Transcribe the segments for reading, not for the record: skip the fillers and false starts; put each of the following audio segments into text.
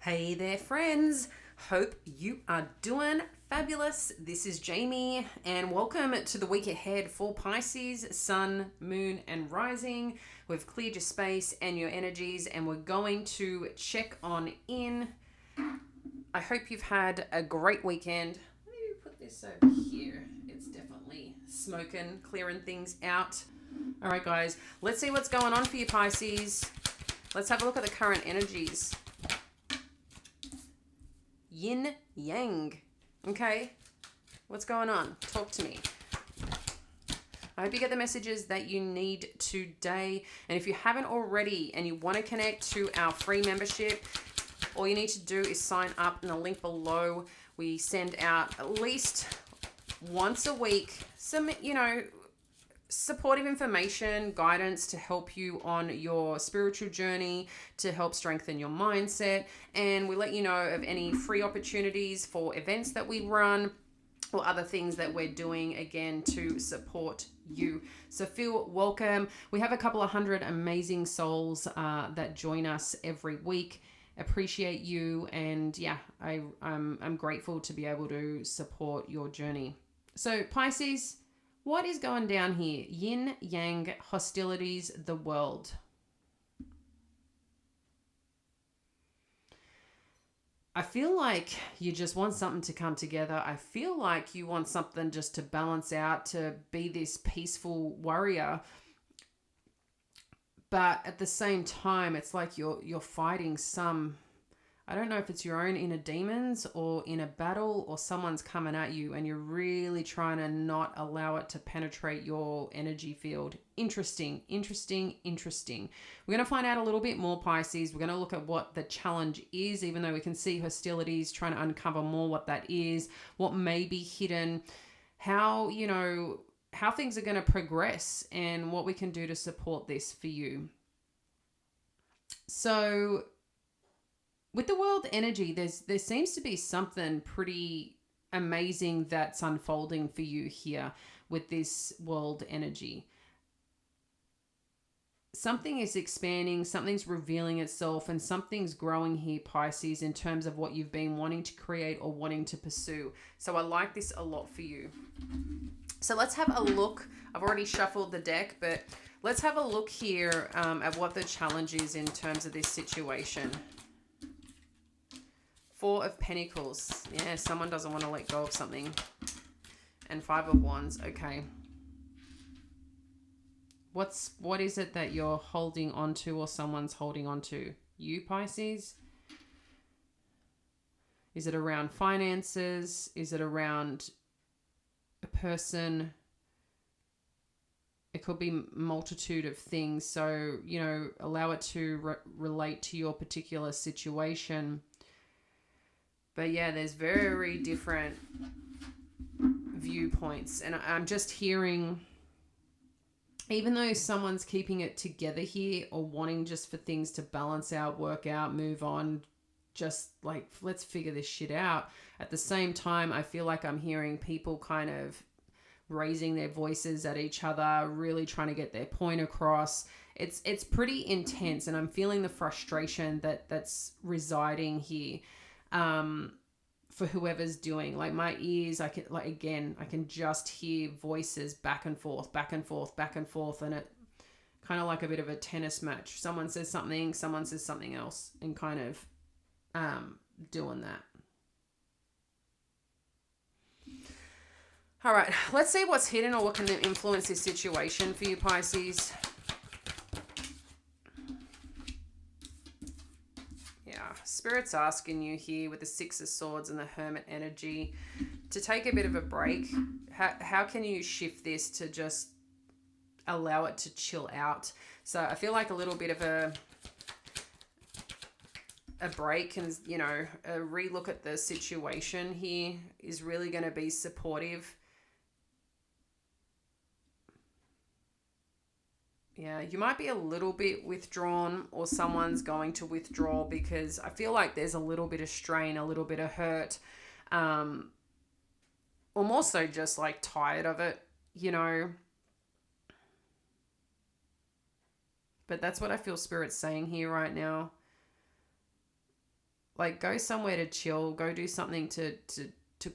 Hey there, friends. Hope you are doing fabulous. This is Jamie, and welcome to the week ahead for Pisces, Sun, Moon, and Rising. We've cleared your space and your energies, and we're going to check on in. I hope you've had a great weekend. Let me put this over here. It's definitely smoking, clearing things out. All right, guys, let's see what's going on for you, Pisces. Let's have a look at the current energies. Yin yang. Okay, what's going on? Talk to me. I hope you get the messages that you need today. And if you haven't already and you want to connect to our free membership, all you need to do is sign up in the link below. We send out at least once a week some, supportive information, guidance to help you on your spiritual journey, to help strengthen your mindset. And we let you know of any free opportunities for events that we run or other things that we're doing, again, to support you. So feel welcome. We have a couple of hundred amazing souls that join us every week. Appreciate you. And yeah, I'm grateful to be able to support your journey. So Pisces, what is going down here? Yin, yang, hostilities, the world. I feel like you just want something to come together. I feel like you want something just to balance out, to be this peaceful warrior. But at the same time, it's like you're fighting some, I don't know if it's your own inner demons or in a battle or someone's coming at you and you're really trying to not allow it to penetrate your energy field. Interesting. We're going to find out a little bit more, Pisces. We're going to look at what the challenge is, even though we can see hostilities, trying to uncover more what that is, what may be hidden, how things are going to progress and what we can do to support this for you. So with the world energy, there seems to be something pretty amazing that's unfolding for you here with this world energy. Something is expanding, something's revealing itself, and something's growing here, Pisces, in terms of what you've been wanting to create or wanting to pursue. So I like this a lot for you. So let's have a look. I've already shuffled the deck, but let's have a look here at what the challenge is in terms of this situation. Four of Pentacles. Yeah, someone doesn't want to let go of something. And Five of Wands. Okay. What is it that you're holding on to or someone's holding on to? You, Pisces? Is it around finances? Is it around a person? It could be multitude of things. So, allow it to relate to your particular situation. But yeah, there's very different viewpoints. And I'm just hearing, even though someone's keeping it together here or wanting just for things to balance out, work out, move on, just like, let's figure this shit out. At the same time, I feel like I'm hearing people kind of raising their voices at each other, really trying to get their point across. It's pretty intense, and I'm feeling the frustration that's residing here. For whoever's doing, like, my ears, I can just hear voices back and forth, and it kind of like a bit of a tennis match. Someone says something, someone says something else, and kind of doing that. All right, let's see what's hidden or what can influence this situation for you, Pisces. Spirit's asking you here with the Six of Swords and the Hermit energy to take a bit of a break. How can you shift this to just allow it to chill out? So I feel like a little bit of a break and, a relook at the situation here is really going to be supportive. Yeah, you might be a little bit withdrawn, or someone's going to withdraw, because I feel like there's a little bit of strain, a little bit of hurt, or more so just like tired of it, But that's what I feel Spirit's saying here right now. Like, go somewhere to chill, go do something to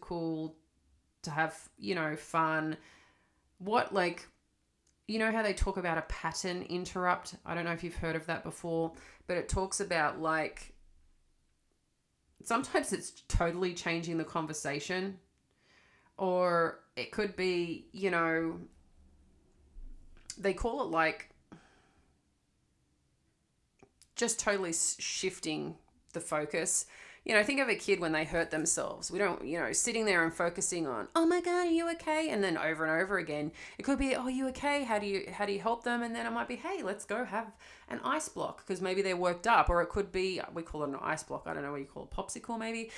cool, to have, fun. What, like, how they talk about a pattern interrupt? I don't know if you've heard of that before, but it talks about, like, sometimes it's totally changing the conversation, or it could be, they call it like just totally shifting the focus. Think of a kid when they hurt themselves. We don't, sitting there and focusing on, oh my God, are you okay? And then over and over again, it could be, oh, are you okay? How do you help them? And then it might be, hey, let's go have an ice block, because maybe they're worked up. Or it could be, we call it an ice block. I don't know what you call it, popsicle maybe.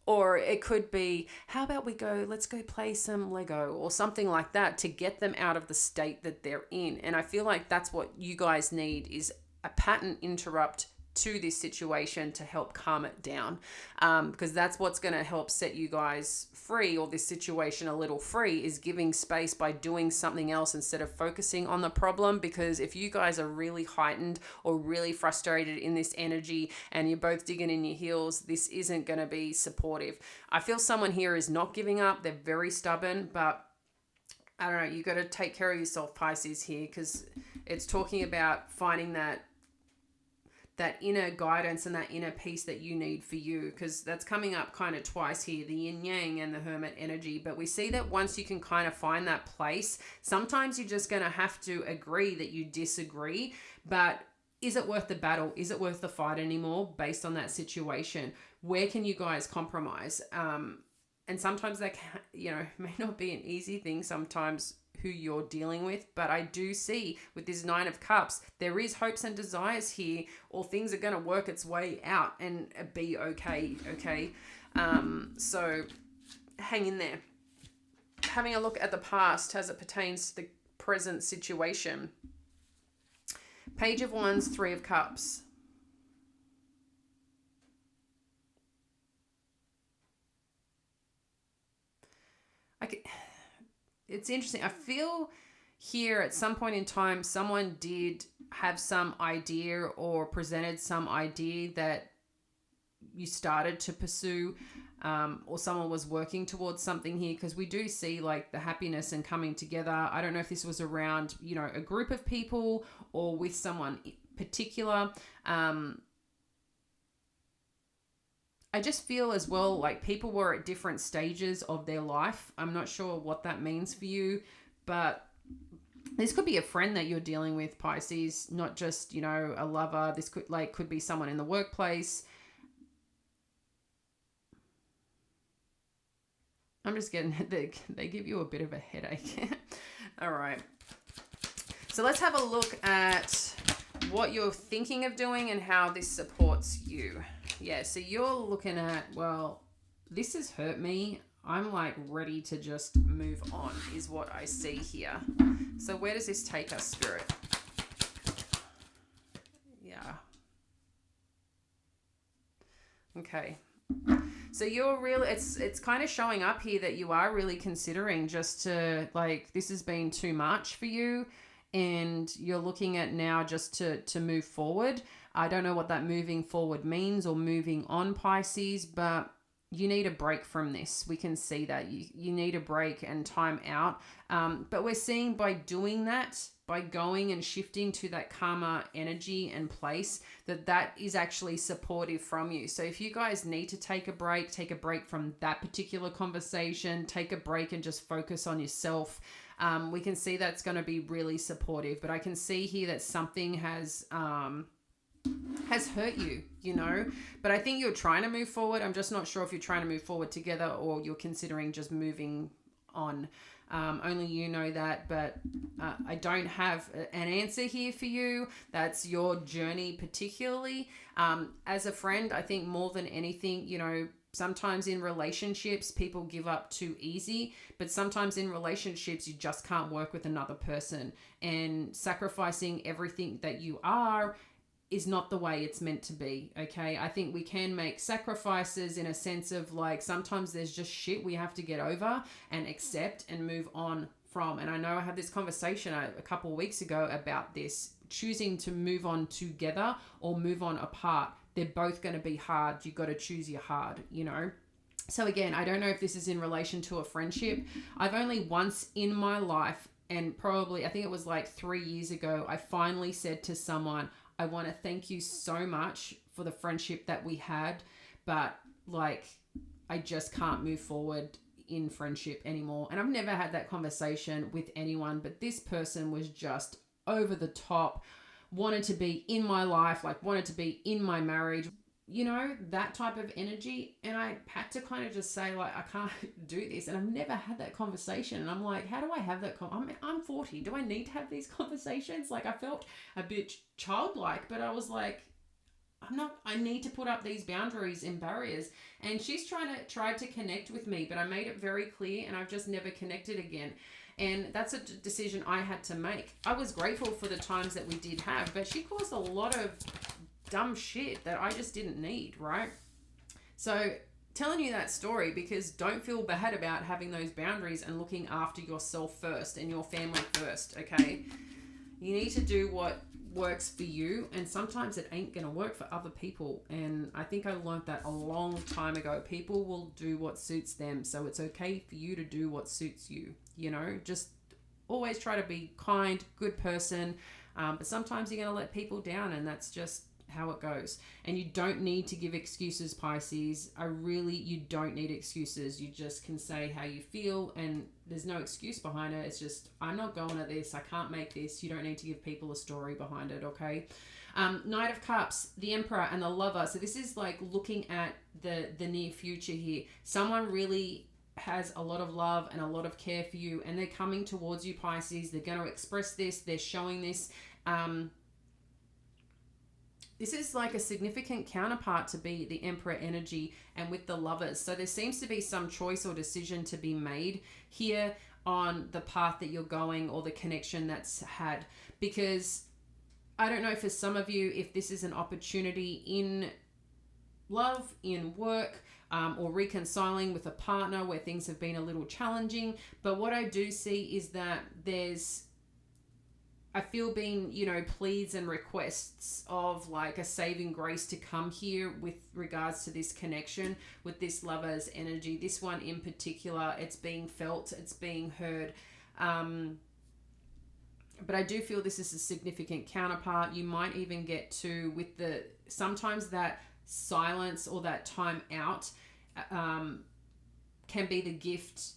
Or it could be, how about let's go play some Lego or something like that, to get them out of the state that they're in. And I feel like that's what you guys need, is a pattern interrupt to this situation to help calm it down, because that's what's going to help set you guys free, or this situation a little free, is giving space by doing something else instead of focusing on the problem. Because if you guys are really heightened or really frustrated in this energy and you're both digging in your heels, this isn't going to be supportive. I feel someone here is not giving up. They're very stubborn, but I don't know, you got to take care of yourself, Pisces, here, because it's talking about finding that inner guidance and that inner peace that you need for you, because that's coming up kind of twice here, the yin yang and the hermit energy. But we see that once you can kind of find that place, sometimes you're just going to have to agree that you disagree. But is it worth the battle? Is it worth the fight anymore based on that situation? Where can you guys compromise? And sometimes that can, may not be an easy thing sometimes, who you're dealing with. But I do see with this 9 of Cups, there is hopes and desires here, or things are going to work its way out and be okay. So hang in there. Having a look at the past as it pertains to the present situation. Page of Wands, 3 of Cups. It's interesting. I feel here at some point in time, someone did have some idea or presented some idea that you started to pursue, or someone was working towards something here, because we do see like the happiness and coming together. I don't know if this was around, a group of people or with someone particular. I just feel as well like people were at different stages of their life. I'm not sure what that means for you, but this could be a friend that you're dealing with, Pisces, not just, a lover. This could be someone in the workplace. I'm just getting, they give you a bit of a headache. All right. So let's have a look at what you're thinking of doing and how this supports you. Yeah, so you're looking at, well, this has hurt me. I'm like ready to just move on is what I see here. So where does this take us, Spirit? Yeah. Okay. So you're really, it's kind of showing up here that you are really considering just to, like, this has been too much for you, and you're looking at now just to move forward. I don't know what that moving forward means, or moving on, Pisces, but you need a break from this. We can see that you need a break and time out. But we're seeing by doing that, by going and shifting to that calmer energy and place, that is actually supportive from you. So if you guys need to take a break from that particular conversation, take a break and just focus on yourself. We can see that's going to be really supportive. But I can see here that something has hurt you, but I think you're trying to move forward. I'm just not sure if you're trying to move forward together or you're considering just moving on. Only you know that, but I don't have an answer here for you. That's your journey particularly. As a friend, I think more than anything, sometimes in relationships, people give up too easy, but sometimes in relationships, you just can't work with another person, and sacrificing everything that you are is not the way it's meant to be, okay? I think we can make sacrifices in a sense of like, sometimes there's just shit we have to get over and accept and move on from. And I know I had this conversation a couple of weeks ago about this, choosing to move on together or move on apart. they're both going to be hard. You got to choose your hard, you know. So again, I don't know if this is in relation to a friendship. I've only once in my life, and probably I think it was like 3 years ago, I finally said to someone, I want to thank you so much for the friendship that we had, but like I just can't move forward in friendship anymore. And I've never had that conversation with anyone, but this person was just over the top, wanted to be in my life, like wanted to be in my marriage, you know, that type of energy. And I had to kind of just say, like, I can't do this. And I've never had that conversation. And I'm like, how do I have that? I'm 40. Do I need to have these conversations? Like, I felt a bit childlike, but I was like, I need to put up these boundaries and barriers. And she's tried to connect with me, but I made it very clear and I've just never connected again. And that's a decision I had to make. I was grateful for the times that we did have, but she caused a lot of dumb shit that I just didn't need, right? So telling you that story because don't feel bad about having those boundaries and looking after yourself first and your family first, okay? You need to do what works for you, and sometimes it ain't gonna work for other people. And I think I learned that a long time ago. People will do what suits them, so it's okay for you to do what suits you. You know, just always try to be kind, good person, but sometimes you're gonna let people down, and that's just how it goes. And you don't need to give excuses, Pisces. You don't need excuses. You just can say how you feel, and there's no excuse behind it. It's just, I'm not going at this. I can't make this. You don't need to give people a story behind it, okay? Knight of Cups, the Emperor, and the Lover. So this is like looking at the near future here. Someone really has a lot of love and a lot of care for you, and they're coming towards you, Pisces. They're going to express this. They're showing this. This is like a significant counterpart to be the Emperor energy and with the Lovers. So there seems to be some choice or decision to be made here on the path that you're going or the connection that's had. Because I don't know for some of you if this is an opportunity in love, in work, or reconciling with a partner where things have been a little challenging. But what I do see is that I feel being, pleads and requests of like a saving grace to come here with regards to this connection with this Lover's energy. This one in particular, it's being felt, it's being heard. But I do feel this is a significant counterpart. You might even get to sometimes that silence or that time out can be the gift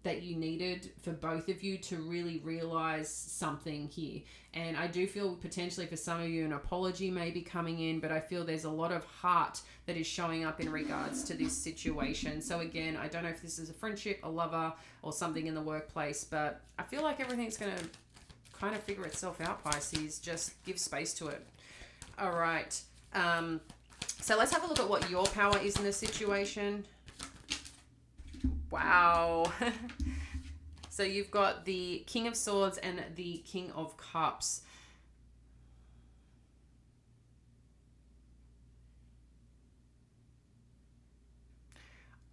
that you needed for both of you to really realize something here. And I do feel potentially for some of you an apology may be coming in, but I feel there's a lot of heart that is showing up in regards to this situation. So again, I don't know if this is a friendship, a lover, or something in the workplace, but I feel like everything's going to kind of figure itself out, Pisces. Just give space to it. All right. So let's have a look at what your power is in this situation. Wow. So you've got the King of Swords and the King of Cups.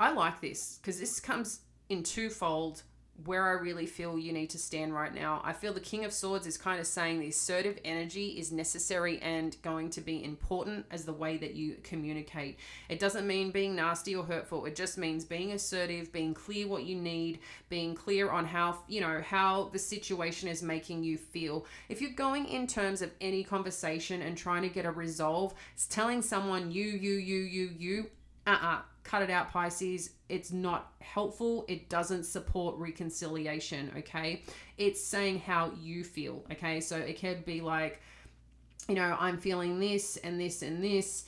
I like this because this comes in twofold where I really feel you need to stand right now. I feel the King of Swords is kind of saying the assertive energy is necessary and going to be important as the way that you communicate. It doesn't mean being nasty or hurtful. It just means being assertive, being clear what you need, being clear on how the situation is making you feel. If you're going in terms of any conversation and trying to get a resolve, it's telling someone you, cut it out, Pisces. It's not helpful. It doesn't support reconciliation, okay? It's saying how you feel, okay? So it could be like, I'm feeling this and this and this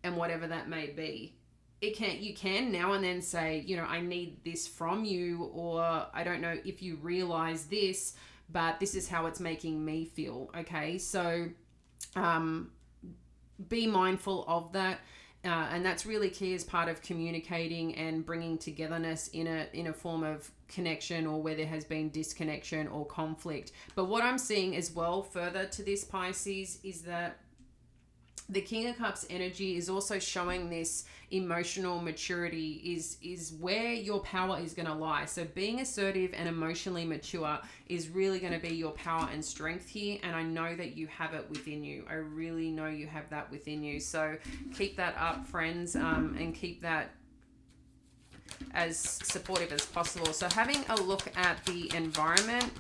and whatever that may be. You can now and then say, I need this from you, or I don't know if you realize this, but this is how it's making me feel, okay? So be mindful of that. And that's really key as part of communicating and bringing togetherness in a form of connection or where there has been disconnection or conflict. But what I'm seeing as well further to this, Pisces, is that the King of Cups energy is also showing this emotional maturity is where your power is going to lie. So being assertive and emotionally mature is really going to be your power and strength here. And I know that you have it within you. I really know you have that within you. So keep that up, friends, and keep that as supportive as possible. So having a look at the environment.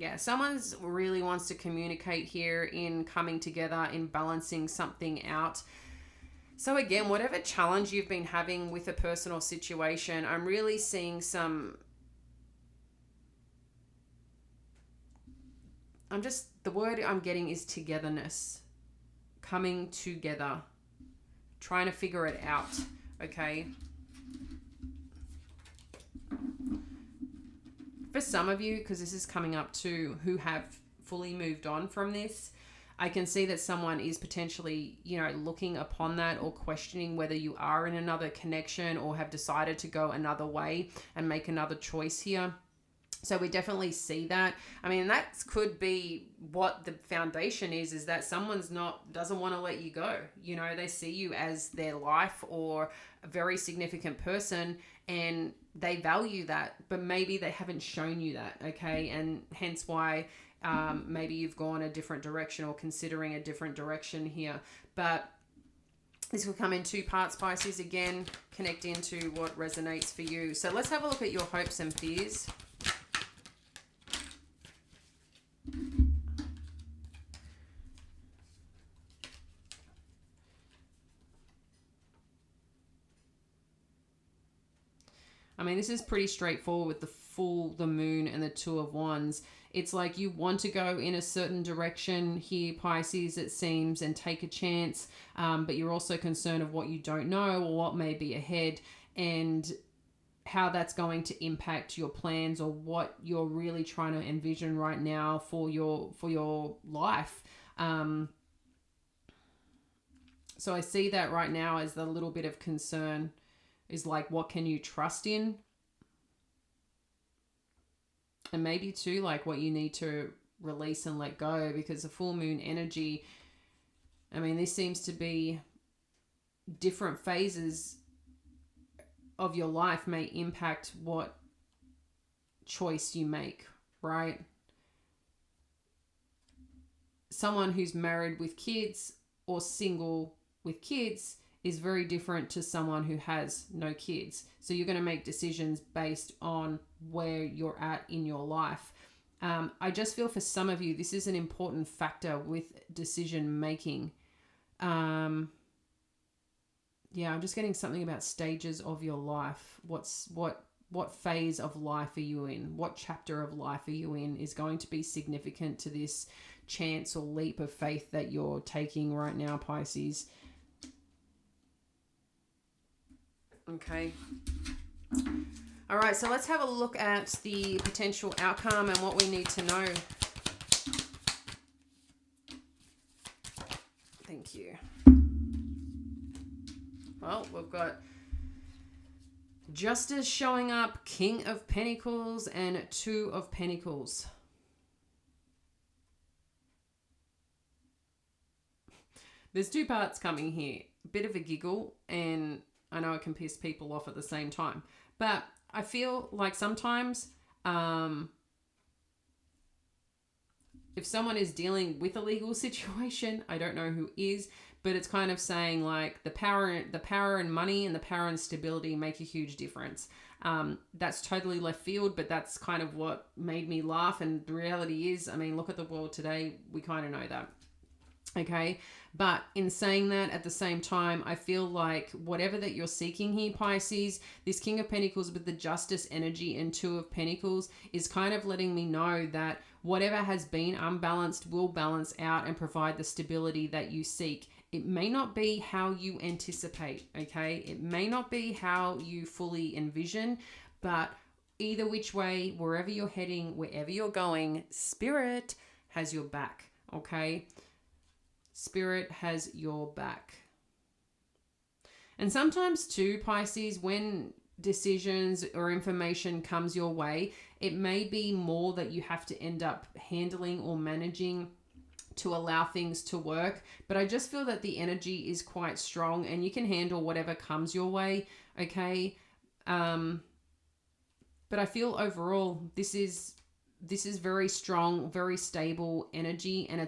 Yeah, someone's really wants to communicate here in coming together, in balancing something out. So again, whatever challenge you've been having with a personal situation, I'm really seeing the word I'm getting is togetherness. Coming together. Trying to figure it out, okay? For some of you, because this is coming up too, who have fully moved on from this, I can see that someone is potentially, looking upon that or questioning whether you are in another connection or have decided to go another way and make another choice here. So we definitely see that. I mean, that could be what the foundation is that someone's doesn't want to let you go. They see you as their life or a very significant person, and they value that, but maybe they haven't shown you that, okay? And hence why maybe you've gone a different direction or considering a different direction here. But this will come in two parts, Pisces, again, connect into what resonates for you. So let's have a look at your hopes and fears. I mean, this is pretty straightforward with the moon and the Two of Wands. It's like you want to go in a certain direction here, Pisces, it seems, and take a chance. But you're also concerned of what you don't know or what may be ahead and how that's going to impact your plans or what you're really trying to envision right now for your life. So I see that right now as the little bit of concern is like, what can you trust in? And maybe too, like what you need to release and let go, because the full moon energy, I mean, this seems to be different phases of your life may impact what choice you make, right? Someone who's married with kids or single with kids is very different to someone who has no kids. So you're going to make decisions based on where you're at in your life. I just feel for some of you, this is an important factor with decision making. I'm just getting something about stages of your life. What phase of life are you in? What chapter of life are you in is going to be significant to this chance or leap of faith that you're taking right now, Pisces. Okay. All right, so let's have a look at the potential outcome and what we need to know. Thank you. Well, we've got Justice showing up, King of Pentacles, and Two of Pentacles. There's two parts coming here. A bit of a giggle, and I know it can piss people off at the same time. But I feel like sometimes if someone is dealing with a legal situation, I don't know who is, but it's kind of saying like the power and money and the power and stability make a huge difference. That's totally left field, but that's kind of what made me laugh. And the reality is, I mean, look at the world today. We kind of know that. Okay. But in saying that, at the same time, I feel like whatever that you're seeking here, Pisces, this King of Pentacles with the Justice energy and Two of Pentacles is kind of letting me know that whatever has been unbalanced will balance out and provide the stability that you seek. It may not be how you anticipate, okay? It may not be how you fully envision, but either which way, wherever you're heading, wherever you're going, Spirit has your back, okay? Spirit has your back. And sometimes too, Pisces, when decisions or information comes your way, It may be more that you have to end up handling or managing to allow things to work. But I just feel that the energy is quite strong and you can handle whatever comes your way. Okay. But I feel overall this is very strong, very stable energy, and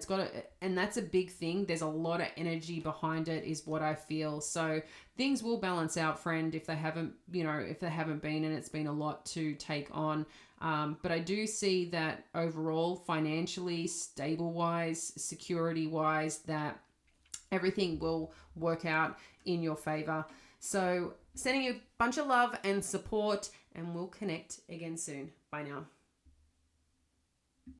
and that's a big thing. There's a lot of energy behind it is what I feel. So things will balance out, friend, if they haven't, if they haven't been, and it's been a lot to take on. But I do see that overall, financially, stable wise, security wise, that everything will work out in your favor. So sending you a bunch of love and support, and we'll connect again soon. Bye now.